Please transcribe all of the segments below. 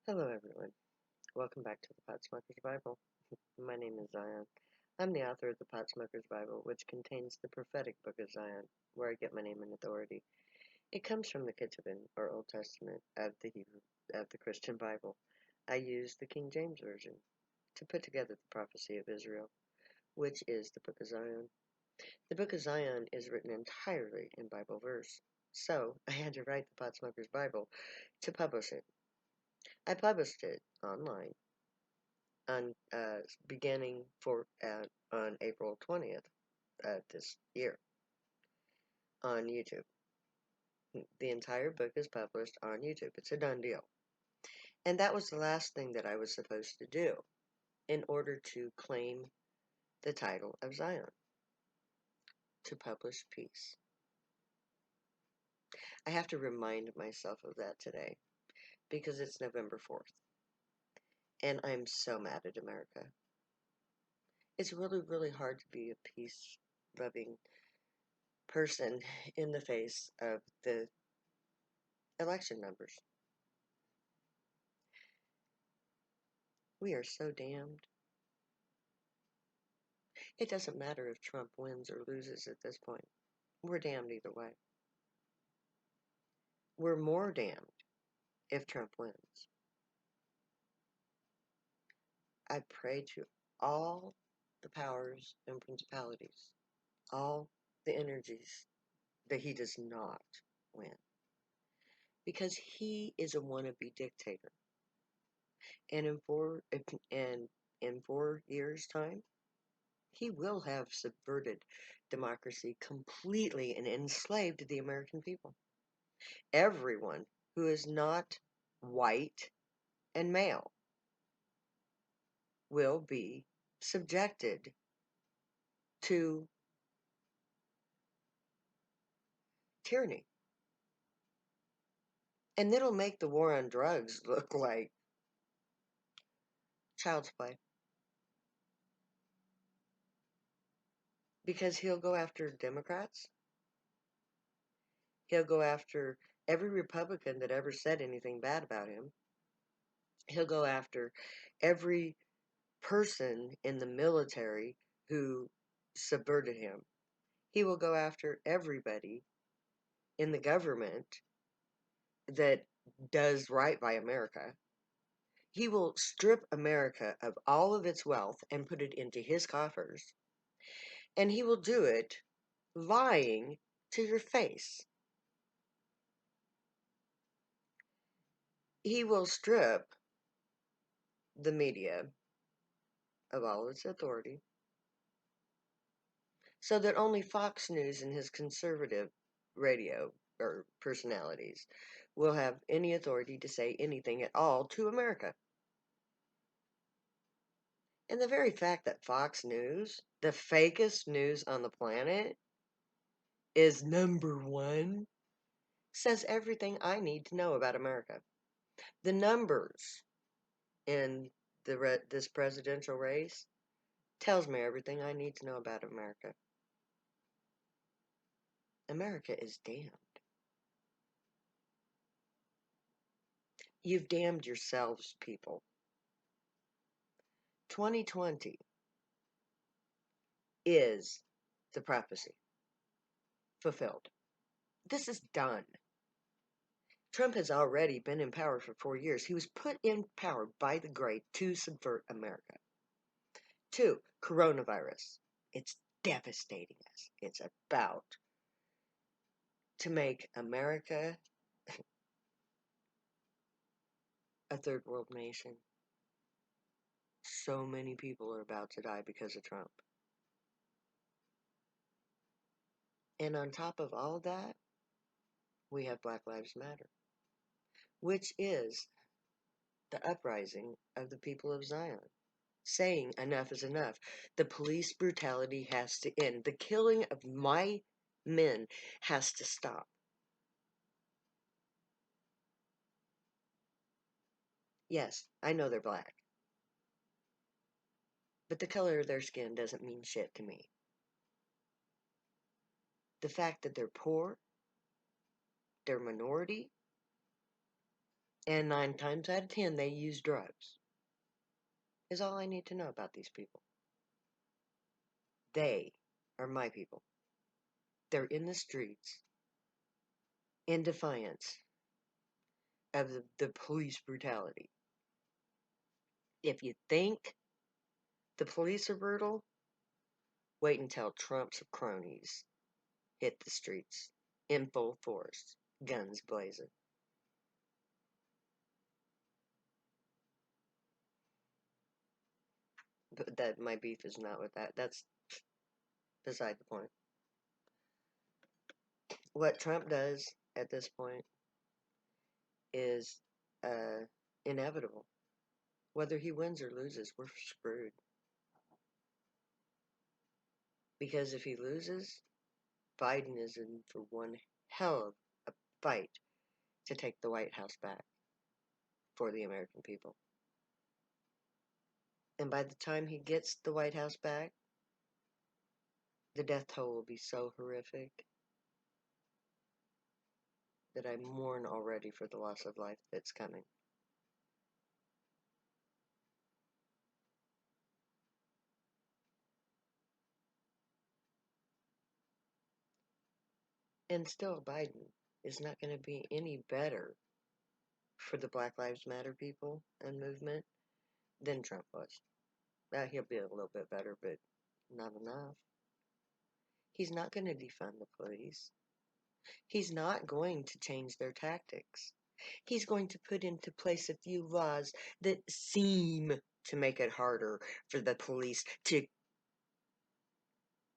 Hello, everyone. Welcome back to the Potsmoker's Bible. My name is Zion. I'm the author of the Potsmoker's Bible, which contains the prophetic book of Zion, where I get my name and authority. It comes from the Ketuvim, or Old Testament, of the Christian Bible. I use the King James Version to put together the prophecy of Israel, which is the book of Zion. The book of Zion is written entirely in Bible verse, so I had to write the Potsmoker's Bible to publish it. I published it online on beginning on April 20th of this year on YouTube. The entire book is published on YouTube. It's a done deal. And that was the last thing that I was supposed to do in order to claim the title of Zion, to publish peace. I have to remind myself of that today because it's November 4th. And I'm so mad at America. It's really, really hard to be a peace-loving person in the face of the election numbers. We are so damned. It doesn't matter if Trump wins or loses at this point. We're damned either way. We're more damned if Trump wins. I pray to all the powers and principalities, all the energies, that he does not win. Because he is a wannabe dictator. And in 4 years' time, he will have subverted democracy completely and enslaved the American people. Everyone who is not white and male will be subjected to tyranny. And it'll make the war on drugs look like child's play. Because he'll go after Democrats. He'll go after every Republican that ever said anything bad about him. He'll go after every person in the military who subverted him. He will go after everybody in the government that does right by America. He will strip America of all of its wealth and put it into his coffers. And he will do it lying to your face. He will strip the media of all its authority so that only Fox News and his conservative radio or personalities will have any authority to say anything at all to America. And the very fact that Fox News, the fakest news on the planet, is #1, says everything I need to know about America. The numbers in this presidential race tells me everything I need to know about America. America is damned. You've damned yourselves, people. 2020 is the prophecy fulfilled. This is done. Trump has already been in power for 4 years. He was put in power by the great to subvert America. 2, coronavirus. It's devastating us. It's about to make America a third world nation. So many people are about to die because of Trump. And on top of all that, we have Black Lives Matter, which is the uprising of the people of Zion, saying enough is enough. The police brutality has to end. The killing of my men has to stop. Yes, I know they're black, but the color of their skin doesn't mean shit to me. The fact that they're poor, they're minority, And 9 times out of 10, they use drugs. Is all I need to know about these people. They are my people. They're in the streets in defiance of the police brutality. If you think the police are brutal, wait until Trump's cronies hit the streets in full force, guns blazing. But that my beef is not with that. That's beside the point. What Trump does at this point is inevitable. Whether he wins or loses, we're screwed. Because if he loses, Biden is in for one hell of a fight to take the White House back for the American people. And by the time he gets the White House back, the death toll will be so horrific that I mourn already for the loss of life that's coming. And still, Biden is not going to be any better for the Black Lives Matter people and movement than Trump was. Now, he'll be a little bit better, but not enough. He's not going to defund the police. He's not going to change their tactics. He's going to put into place a few laws that seem to make it harder for the police to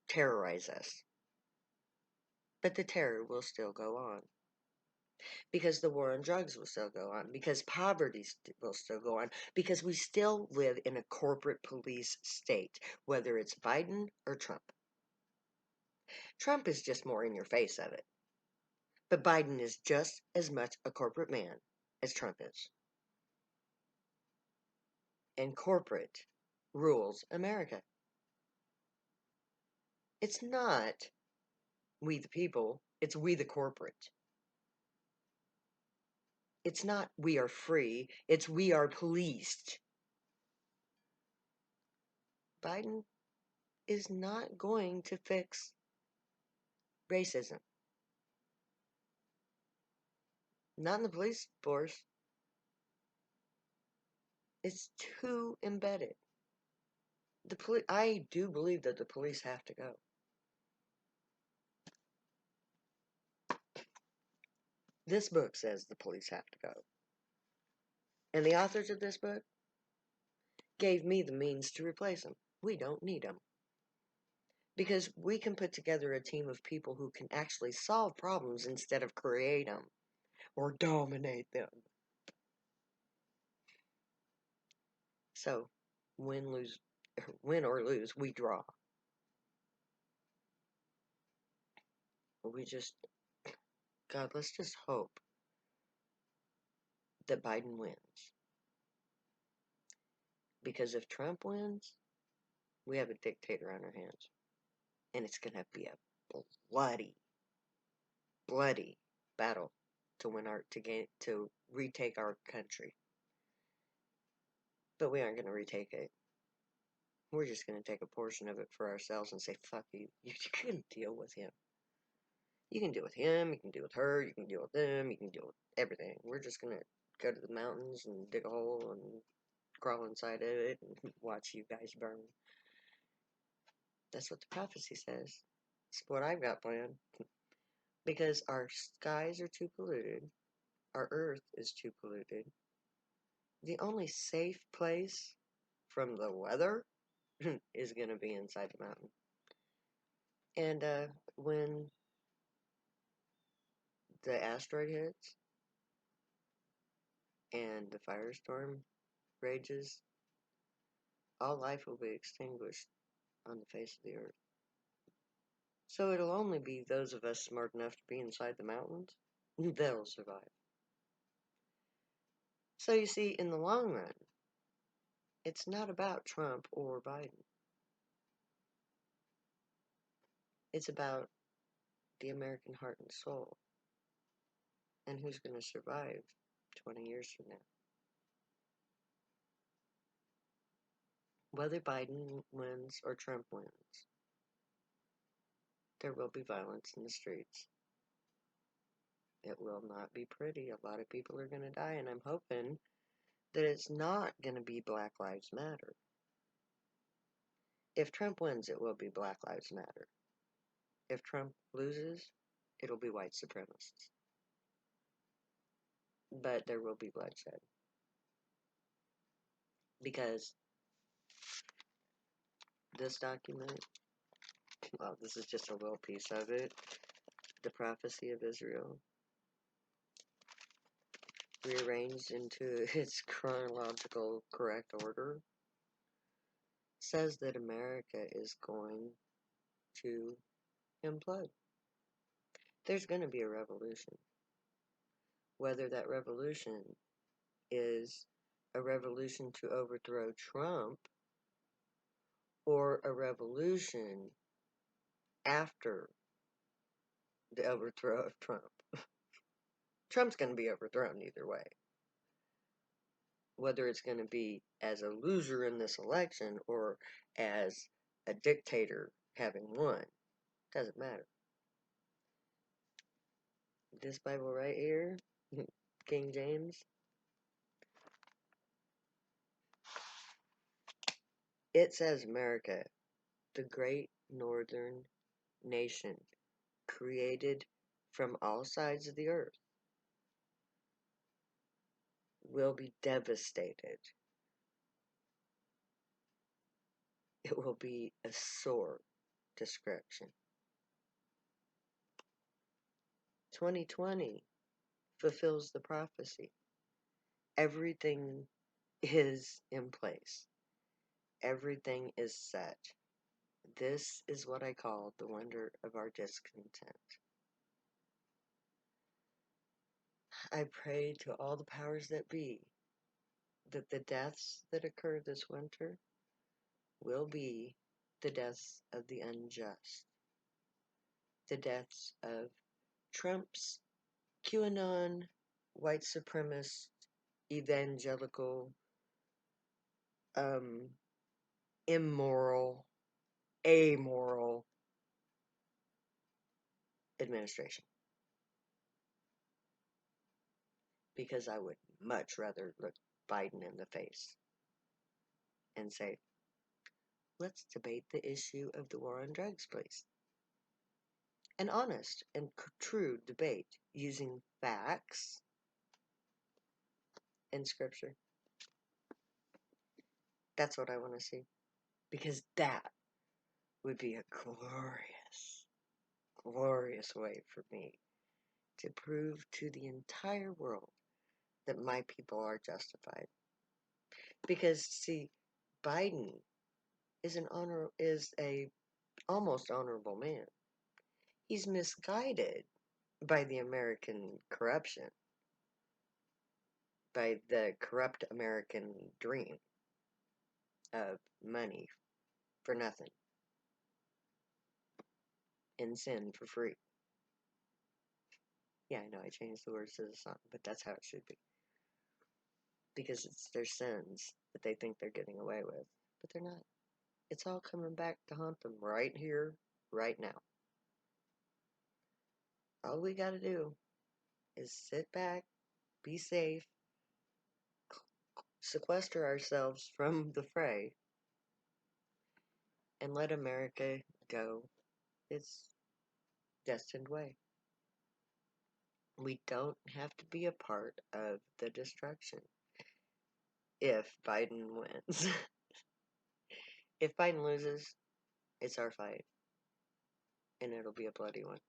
terrorize us. But the terror will still go on. Because the war on drugs will still go on. Because poverty will still go on. Because we still live in a corporate police state, whether it's Biden or Trump. Trump is just more in your face of it. But Biden is just as much a corporate man as Trump is. And corporate rules America. It's not we the people, it's we the corporate. It's not we are free, it's we are policed. Biden is not going to fix racism. Not in the police force. It's too embedded. I do believe that the police have to go. This book says the police have to go. And the authors of this book gave me the means to replace them. We don't need them. Because we can put together a team of people who can actually solve problems instead of create them or dominate them. So, win or lose, we draw. God, let's just hope that Biden wins. Because if Trump wins, we have a dictator on our hands. And it's going to be a bloody, bloody battle to retake our country. But we aren't going to retake it. We're just going to take a portion of it for ourselves and say, fuck you. You can deal with him. You can deal with him, you can deal with her, you can deal with them, you can deal with everything. We're just going to go to the mountains and dig a hole and crawl inside of it and watch you guys burn. That's what the prophecy says. It's what I've got planned. Because our skies are too polluted, our earth is too polluted. The only safe place from the weather is going to be inside the mountain. And when the asteroid hits and the firestorm rages, all life will be extinguished on the face of the earth. So it'll only be those of us smart enough to be inside the mountains that'll survive. So you see, in the long run, it's not about Trump or Biden. It's about the American heart and soul and who's going to survive 20 years from now. Whether Biden wins or Trump wins, there will be violence in the streets. It will not be pretty. A lot of people are going to die, and I'm hoping that it's not going to be Black Lives Matter. If Trump wins, it will be Black Lives Matter. If Trump loses, it'll be white supremacists. But there will be bloodshed. Because this document, well, this is just a little piece of it, the prophecy of Israel, rearranged into its chronological correct order, says that America is going to implode. There's going to be a revolution. Whether that revolution is a revolution to overthrow Trump or a revolution after the overthrow of Trump. Trump's going to be overthrown either way. Whether it's going to be as a loser in this election or as a dictator having won, doesn't matter. This Bible right here, King James, it says America, the great northern nation, created from all sides of the earth, will be devastated. It will be a sore description. 2020 fulfills the prophecy. Everything is in place. Everything is set. This is what I call the wonder of our discontent. I pray to all the powers that be that the deaths that occur this winter will be the deaths of the unjust, the deaths of Trump's QAnon, white supremacist, evangelical, immoral, amoral administration. Because I would much rather look Biden in the face and say, let's debate the issue of the war on drugs, please. An honest and true debate using facts and scripture. That's what I want to see. Because that would be a glorious, glorious way for me to prove to the entire world that my people are justified. Because, see, Biden is a almost honorable man. He's misguided by the American corruption, by the corrupt American dream of money for nothing and sin for free. Yeah, I know I changed the words to the song, but that's how it should be. Because it's their sins that they think they're getting away with, but they're not. It's all coming back to haunt them right here, right now. All we gotta do is sit back, be safe, sequester ourselves from the fray, and let America go its destined way. We don't have to be a part of the destruction if Biden wins. If Biden loses, it's our fight, and it'll be a bloody one.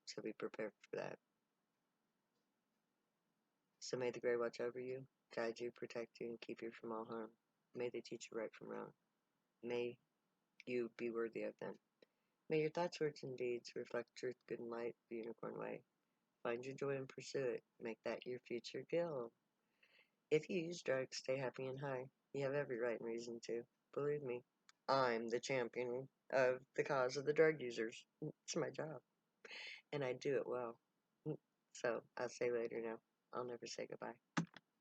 So be prepared for that. So may the Grey watch over you, guide you, protect you, and keep you from all harm. May they teach you right from wrong. May you be worthy of them. May your thoughts, words, and deeds reflect truth, good, and light the unicorn way. Find your joy and pursue it. Make that your future goal. If you use drugs, stay happy and high. You have every right and reason to. Believe me, I'm the champion of the cause of the drug users. It's my job, and I do it well. So, I'll say later now. I'll never say goodbye.